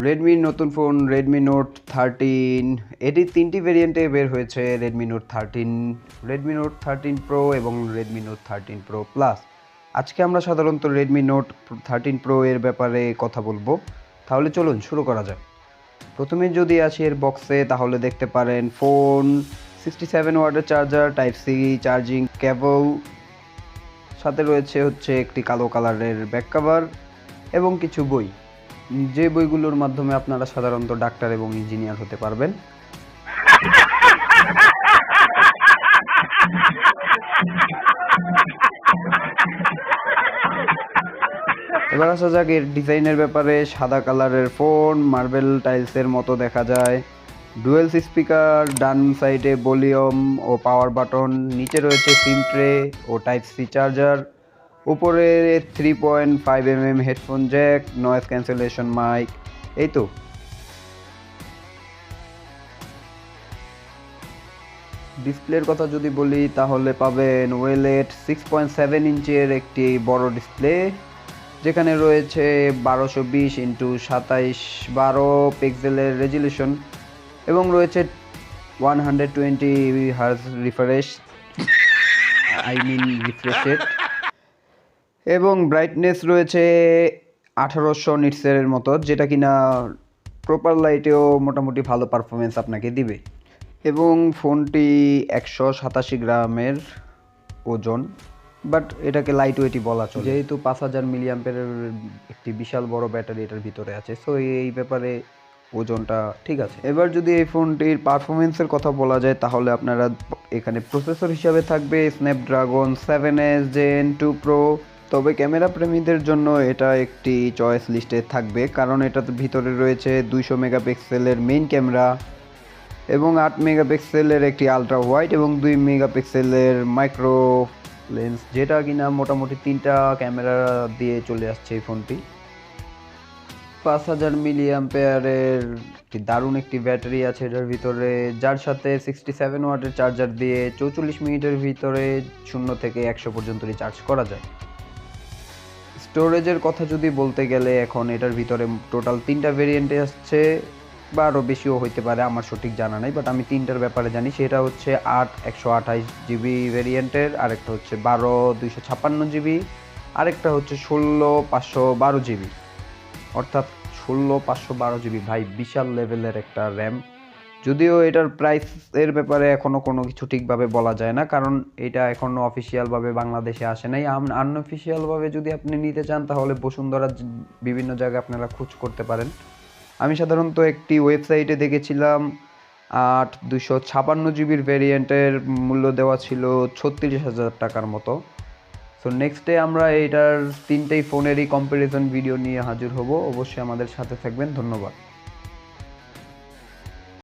রেডমির নতুন phone Redmi note 13 এটি তিনটি ভেরিয়েন্টে বের হয়েছে। Redmi note 13, Redmi note 13 pro এবং রেডমি নোট 13 প্রো প্লাস। আজকে আমরা সাধারণত রেডমি নোট 13 প্রো এর ব্যাপারে কথা বলবো। তাহলে চলুন শুরু করা যাক। প্রথমে যদি আসি এর বক্সে, তাহলে দেখতে পারেন ফোন, 67 ওয়াটের charger, type C charging cable, সাথে রয়েছে একটি কালো কালারের ব্যাক কভার এবং কিছু বই, যে বইগুলোর মাধ্যমে আপনারা সাধারণত ডাক্তার এবং ইঞ্জিনিয়ার হতে পারবেন। এবার আসা যাক এর ডিজাইনের ব্যাপারে। সাদা কালারের ফোন, মার্বেল টাইলসের মতো দেখা যায়। ডুয়েল স্পিকার, ডান সাইডে ভলিউম ও পাওয়ার বাটন, নিচে রয়েছে সিম ট্রে ও টাইপ সি চার্জার, উপরে 3.5 mm headphone jack, noise cancellation mic. এই তো। ডিসপ্লের কথা যদি বলি, তাহলে পাবেন ওয়েলেট 6.7 ইঞ্চের একটি বড় ডিসপ্লে, যেখানে রয়েছে 1220x2712 পিক্সেলের রেজলিউশন এবং রয়েছে 120 হার্জ রিফ্রেশ রেট এবং ব্রাইটনেস রয়েছে 1800 নিটসের মতো, যেটা কিনা প্রপার লাইটেও মোটামুটি ভালো পারফরমেন্স আপনাকে দিবে। এবং ফোনটি 187 গ্রামের ওজন, বাট এটাকে লাইট ওয়েটই বলা চলে, যেহেতু 5000 মিলিঅ্যাম্পিয়ারের একটি বিশাল বড় ব্যাটারি এটার ভিতরে আছে। সো এই ব্যাপারে ওজনটা ঠিক আছে। এবার যদি এই ফোনটির পারফরমেন্সের কথা বলা যায়, তাহলে আপনারা এখানে প্রসেসর হিসাবে থাকবে স্ন্যাপড্রাগন 7s Gen 2 Pro। তবে ক্যামেরা প্রেমীদের জন্য এটা একটি চয়েস লিস্টে থাকবে, কারণ এটার ভিতরে রয়েছে 200 মেগাপিক্সেলের মেইন ক্যামেরা এবং 8 মেগাপিক্সেলের একটি আলট্রা ওয়াইড এবং 2 মেগাপিক্সেলের মাইক্রো লেন্স, যেটা কিনা মোটামুটি 3টা ক্যামেরা দিয়ে চলে আসছে এই ফোনটি। 5000 মিলিঅ্যাম্পিয়ারের দারুণ একটি ব্যাটারি আছে এটার ভিতরে, যার সাথে 67 ওয়াটের চার্জার দিয়ে 44 মিনিটের ভিতরে 0 থেকে 100 পর্যন্ত রিচার্জ করা যায়। স্টোরেজের কথা যদি বলতে গেলে, এখন এটার ভিতরে টোটাল 3টা ভেরিয়েন্টে আসছে, বা আরও বেশিও হইতে পারে, আমার সঠিক জানা নাই, বাট আমি 3টার ব্যাপারে জানি। সেটা হচ্ছে 8 128GB ভেরিয়েন্টের, আরেকটা হচ্ছে 12 256GB, আরেকটা হচ্ছে 16 512GB। অর্থাৎ 16 512GB, ভাই বিশাল লেভেলের একটা র্যাম। যদিও এটার প্রাইসের ব্যাপারে এখনও কোনো কিছু ঠিকভাবে বলা যায় না, কারণ এটা এখনও অফিসিয়ালভাবে বাংলাদেশে আসে নাই। আনঅফিসিয়ালভাবে যদি আপনি নিতে চান, তাহলে বসুন্ধরা বিভিন্ন জায়গায় আপনারা খোঁজ করতে পারেন। আমি সাধারণত একটি ওয়েবসাইটে দেখেছিলাম 8 256GBর ভেরিয়েন্টের মূল্য দেওয়া ছিল 36,000 টাকার মতো। সো নেক্সট ডে আমরা এটার 3টেই ফোনেরই কম্প্যারিজন ভিডিও নিয়ে হাজির হব। অবশ্যই আমাদের সাথে থাকবেন। ধন্যবাদ।